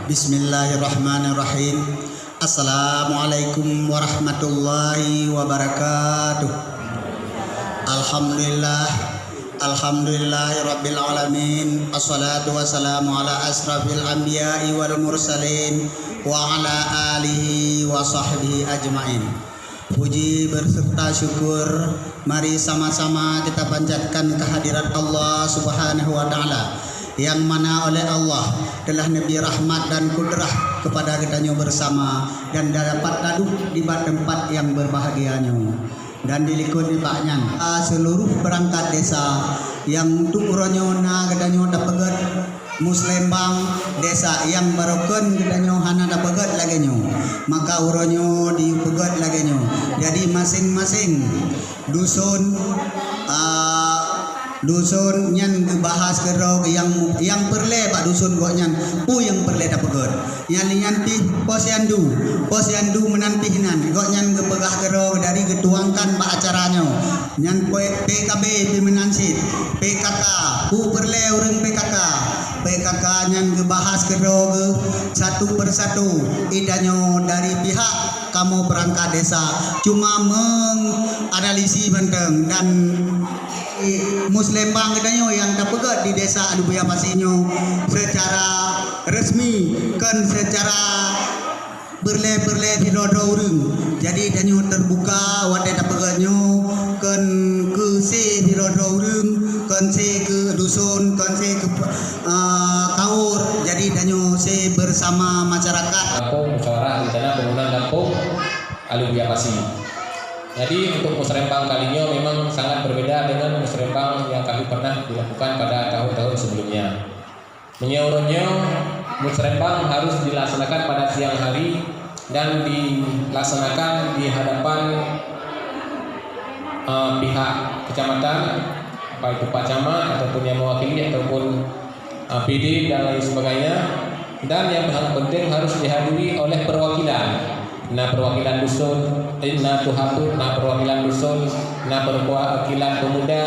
Bismillahirrahmanirrahim. Assalamualaikum warahmatullahi wabarakatuh. Alhamdulillah, alhamdulillahi rabbil alamin. Assalatu wassalamu ala asrafil anbiya'i wal mursalin wa ala alihi wa sahbihi ajmain. Puji berserta syukur, mari sama-sama kita panjatkan kehadirat Allah Subhanahu wa taala, yang mana oleh Allah telah Nabi rahmat dan kudrah kepada kitanya bersama dan dapat duduk di tempat yang berbahagianya dan dilikuni paknya seluruh perangkat desa yang untuk uronyona kitanya dapat Muslembang desa yang barokon kitanya hana dapat lagi nyo, maka uronyo dipegat lagi nyo. Jadi masing-masing dusun dusun nyan bahas kerok yang perle pak dusun gok nyan pu yang perle dapat nyan pi posyandu menantihinan gok nyan gepegah kerok dari getuangkan pak acaranya nyan PKB pi menansit PKK pu perle urang PKK nyan gebahas kerok satu persatu idanyo dari pihak kamu perangkat desa cuma menganalisis benteng dan Muslembang katanya yang dapat di desa Adubuya Pasinyo secara resmi kan secara berle di rodo urang. Jadi danyo terbuka wadah dapatnya kan ke se di rodo urang, kan se ke dusun, kan se ke kaur. Jadi danyo se bersama masyarakat. Kampung musyawarah rencana pembangunan kampung Adubuya Pasinyo. Jadi untuk musrembang kalinya memang sangat berbeda dengan musrembang yang kami pernah dilakukan pada tahun-tahun sebelumnya. Menyeluruhnya musrembang harus dilaksanakan pada siang hari dan dilaksanakan di hadapan pihak kecamatan, baik itu Pak Camat ataupun yang mewakili ataupun PD dan lain sebagainya. Dan yang paling penting harus dihadiri oleh perwakilan. Nah perwakilan dusun, perwakilan dusun, perwakilan pemuda,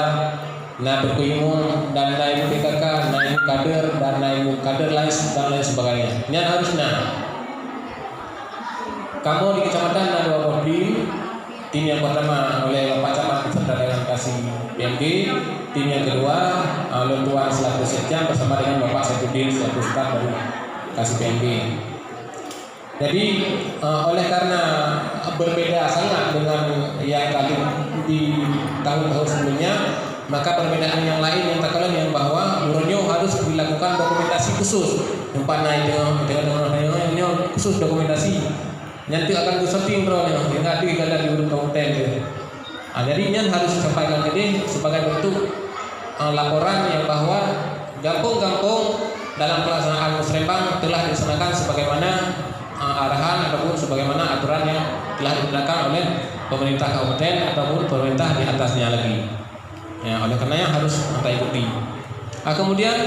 berkuimun dan naik PKK, naik kader dan naik kader lain dan lain sebagainya. Ini harus kamu di kecamatan ada dua tim yang pertama oleh Pak Camat beserta dengan kasih PMD, tim yang kedua oleh Tuan selaku Sekjam bersama dengan Bapak Saifuddin selaku staf dari kasih PMD. Jadi oleh karena berbeda sangat dengan yang kali di tahun-tahun sebelumnya, maka perbedaan yang lain yang tak kalah yang bahwa uronyo harus dilakukan dokumentasi khusus. Tempat naik dengan khusus dokumentasi. Nanti akan disetting uronyo, yang ada di urut kabupaten. Jadi ini harus disampaikan jadi sebagai bentuk laporan yang bahwa kampung-kampung dalam pelaksanaan musrembang telah dilaksanakan sebagaimana arahan ataupun sebagaimana aturan yang telah digunakan oleh pemerintah kabupaten ataupun pemerintah di atasnya lagi. Ya, oleh karenanya harus kita ikuti. Kemudian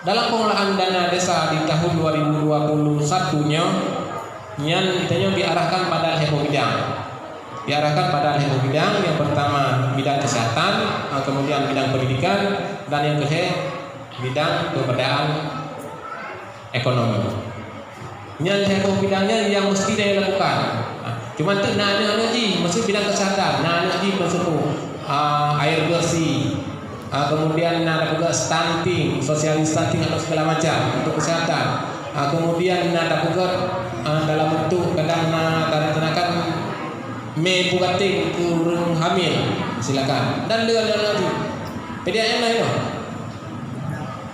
dalam pengelolaan dana desa di tahun 2021-nya yang diarahkan pada lima bidang. Diarahkan pada lima bidang. Yang pertama bidang kesehatan, kemudian bidang pendidikan, dan yang kedua bidang pemberdayaan ekonomi. Ini satu bidangnya yang mesti dia lakukan. Cuma tu nak lagi, mesti bidang kesehatan. Nak lagi masuk air bersih. Kemudian nak juga stunting, social stunting atau segala macam untuk kesehatan. Kemudian nak juga dalam bentuk kadang tanda-tandakan bukating kurang hamil, silakan. Dan lagi. PDAM lah itu.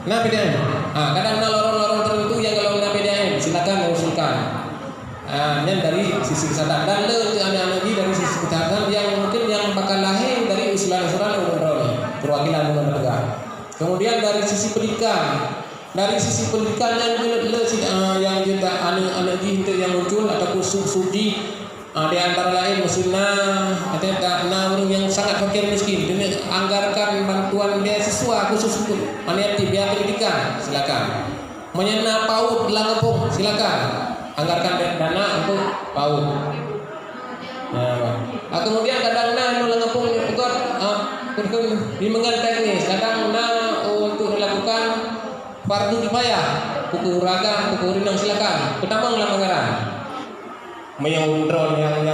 Nah PDAM. Kadang lorong-lorong tertentu yang kalau nak PDAM silakan mengusulkan. Dan dari sisi kesehatan dan anak-anak dari sisi kesehatan yang mungkin yang bakal lahir dari usulan-usulan perwakilan lembaga. Kemudian dari sisi pendidikan, yang kita anak-anak yang muncul ataupun subsidi di antara lain mesinnya orang yang sangat fakir miskin, anggarkan bantuan beasiswa khusus untuk anak biaya pendidikan, silakan. Menyena PAUD dalam kampung, silakan. Anggarkan dana untuk PAUD. Kemudian kadang dalam kampung juga di mengenai teknis, kadang untuk melakukan fardu kifayah, Kuku Uragan, Kuku Rindong silakan. Ketambang dalam anggaran. Yang drone yang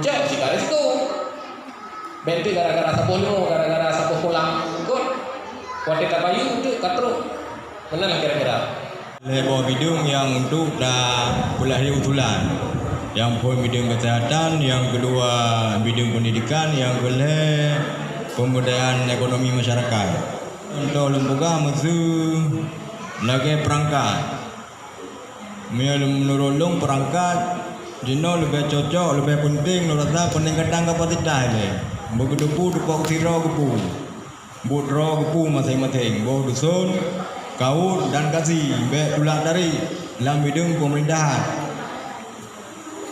jauh sih garis itu. Benti gara-gara sapono, gara-gara sapo pulang ikut. Kuatita bayu itu katro. Mana lah kira-kira? Lebar bidung yang untuk dah pulih usulan. Yang poin bidang kesehatan, yang kedua bidang pendidikan, yang boleh pemberdayaan ekonomi masyarakat. Untuk lembaga musuh lagi perangkat. Menurut perangkat jino lebih cocok, lebih penting, rasa peningkatan kapasitas ni. Begitu dupok siro kepu, budro kepu masing-masing, boh dusun, kaut dan kasih, baik tulak dari dalam bidang pemerintahan.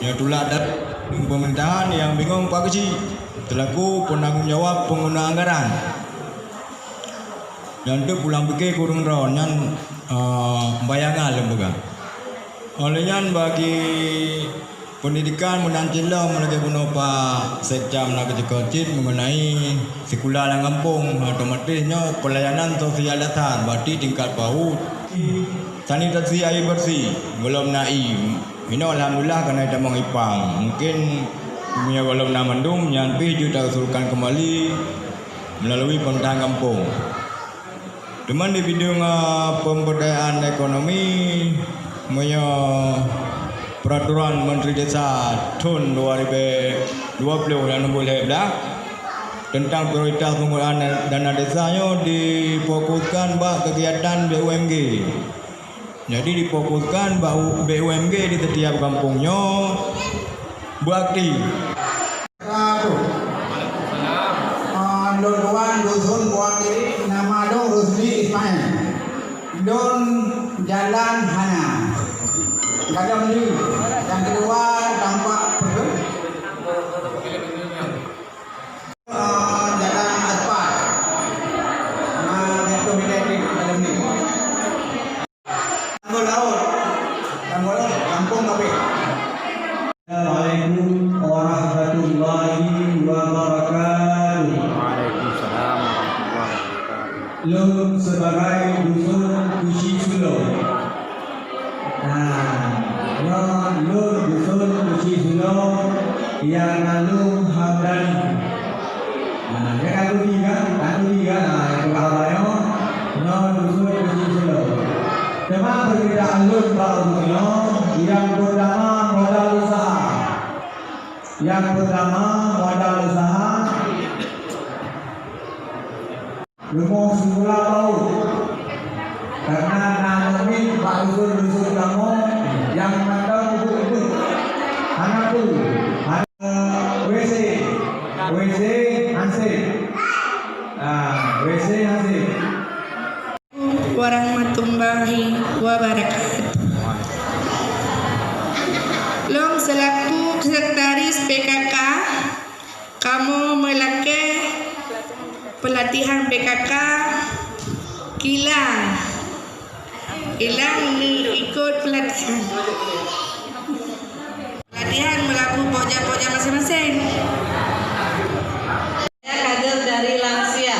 Yang tulak dari pemerintahan yang bingung pak kecil, selaku penanggung jawab pengguna anggaran. Dan tu pulang fikir kurang ron, yang bayangan lembaga. Olehnya bagi pendidikan menancillah melagi guna Pak Sekda Melaka Cekocit mengenai sekolah dalam kampung otomatisnya pelayanan sosial dasar berarti tingkat PAUD sanitasi air bersih belum naik ini alhamdulillah kerana kita mengipang mungkin punya belum nak mendung yang kita usulkan kembali melalui pemerintahan kampung. Teman di bidang pemberdayaan ekonomi punya Peraturan Menteri Desa tahun 2020 yang nombor 11 tentang prioritas penggunaan dana desanya difokuskan bak kegiatan BUMG. Jadi difokuskan bak BUMG di setiap kampungnya beraktif. Don dusun buat diri nama dong Rusli Ismail. Don Jalan Hana. Gada beli. Yang kedua tampak jalan aspal. Itu elektrik dalam ni. Tanggul laut. Kampung Kapi. Assalamualaikum warahmatullahi wabarakatuh. Waalaikumsalam warahmatullahi wabarakatuh. Lum sebagai dusun Kusi Sulo. Lum dusun Kusi Sulo yang lalu Hamdani. Dia kalau tiga, yang kawayo. Dusun Kusi Sulo. Tema perbedaan lum barunya yang pertama modal usaha. Yang pertama modal usaha. Rumah semula paut karena nanti Pak dusun kamu yang mandang ibu anakku WC hansip WC hansip. Warahmatullahi wabarakatuh. Long selaku sekretaris PKK kamu melakukan pelatihan PKK kilang ikut pelatihan melakukan pojak-pojak masing-masing. Saya kader dari lansia,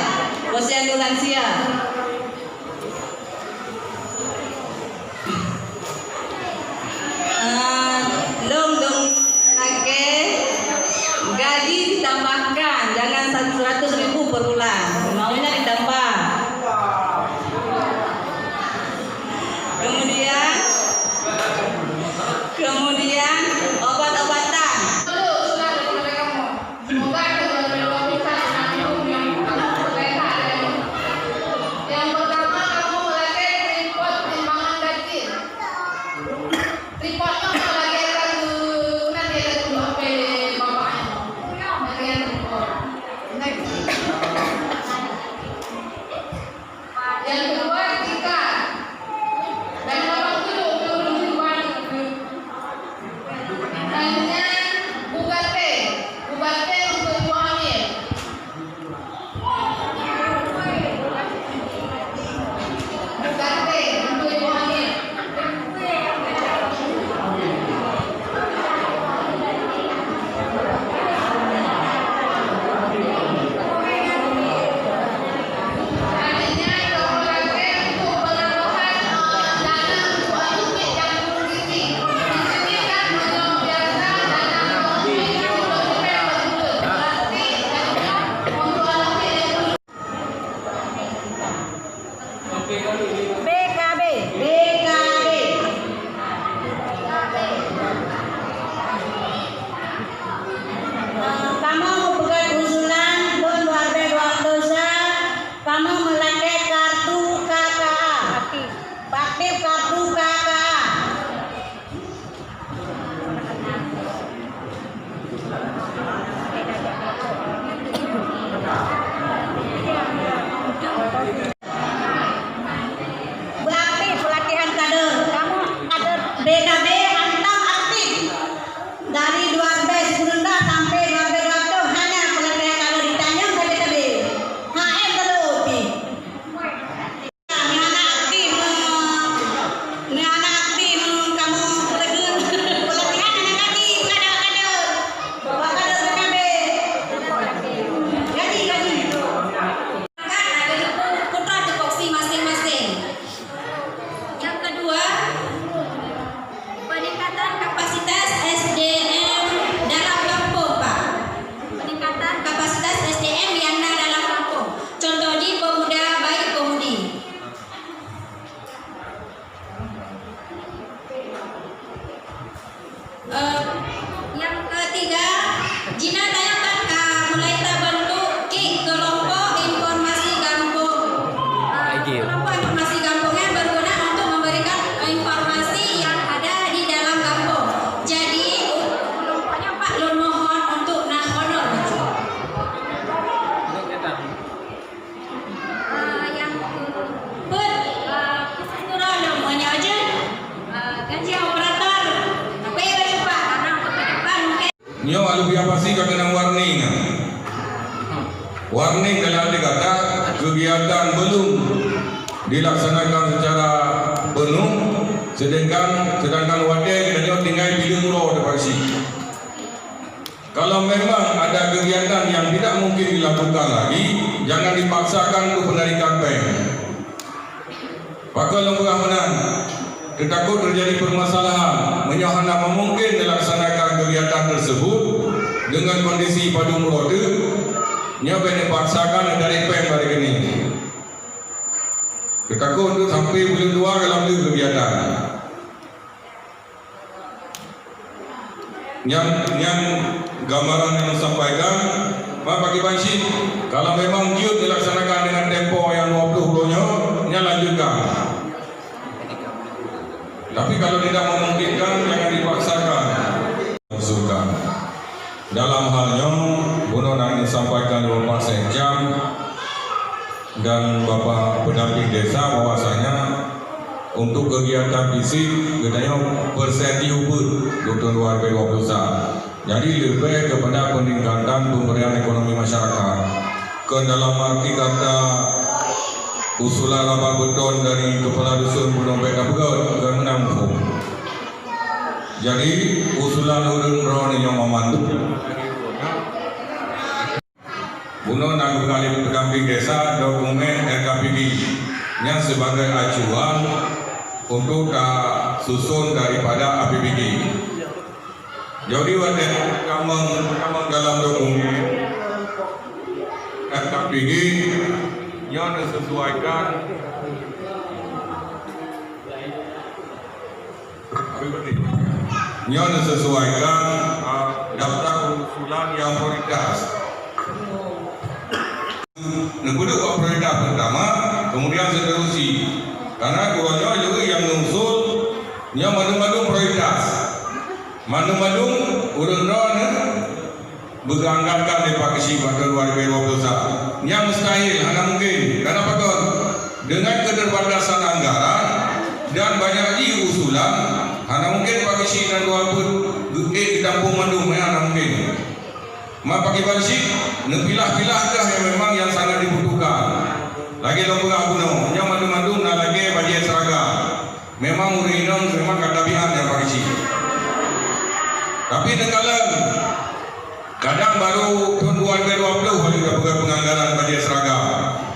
Posyandu Lansia. Dong lagi gaji ditambahkan, jangan 100.000 per bulan, maunya ditambah. Kemudian obat-obatan. Nyo alu biar pasti kena warning. Warning kalau dikata kegiatan belum dilaksanakan secara penuh, sedangkan wadah kita tinggal bilik murah depan. Kalau memang ada kegiatan yang tidak mungkin dilakukan lagi, jangan dipaksakan untuk penarikan bank. Pakal lembaga menang, ketakut terjadi permasalahan, menyohana mungkin dilaksanakan kegiatan tersebut dengan kondisi padu merode, nyoba dipaksakan dari bank hari ini. Ketakut itu sampai bulan 2 dalam kegiatan. Yang gambaran yang disampaikan bagi Bansi, kalau memang giut dilaksanakan dengan tempo yang 20 bulannya, lanjutkan. Tapi kalau tidak memungkinkan, jangan dipaksakan. Usulkan. Dalam halnya, Buno yang disampaikan Bapak Sekjam dan Bapak pendamping desa bahwasanya untuk kegiatan fisik katanya persen diukur untuk 2021. Jadi lebih kepada peningkatan pemberdayaan ekonomi masyarakat. Ke dalam arti kata usulan laba beton dari kepala dusun Gunung Beka Begot ke menampung. Jadi usulan urun roni yang memandu. Buno nang kali pendamping desa dokumen RKPD yang sebagai acuan untuk susun daripada APBD. Jadi wadah kamang dalam dokumen RKPD yang disesuaikan daftar usulan yang prioritas. Negara prioritas pertama, kemudian seterusnya. Karena kurangnya juga yang mengusul yang madu-madu prioritas. Madu-madu urun-urun berangkatkan di Pakistan pada 2021. Yang mustahil, hanya mungkin. Karena apa? Dengan keterbatasan anggaran dan banyak lagi usulan, hanya mungkin Pakistan dan 20 ditampung madu, hanya mungkin. Maka pakai balik, nepilah-pilah dah yang memang yang sangat dibutuhkan. Lagi lembaga Buno, yang madu-madu nak lagi bajet seragam. Memang urinam memang katabihan yang Pakistan. Tapi negara kadang baru tahun 2020 baru dapat penganggaran bajet seragam.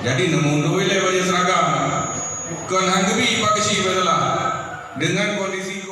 Jadi nemundu ile bajet seragam. Kan hanggebi Pakistan adalah dengan kondisi